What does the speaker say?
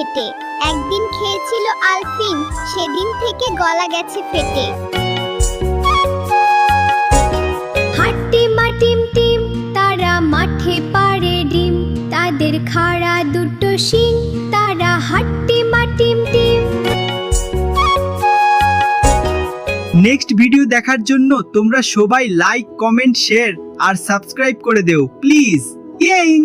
ঘেটে। একদিন খেয়েছিল আলফিন, সেদিন থেকে গলা গেছে ফেটে। হাট্টি মাটিম টিম, তারা মাঠে পাড়ে ডিম, তাদের খাড়া দুটো শিং, তারা হাট্টি মাটিম টিম। নেক্সট ভিডিও দেখার জন্য তোমরা সবাই লাইক, কমেন্ট, শেয়ার আর সাবস্ক্রাইব করে দেও প্লিজ। ইয়েইং!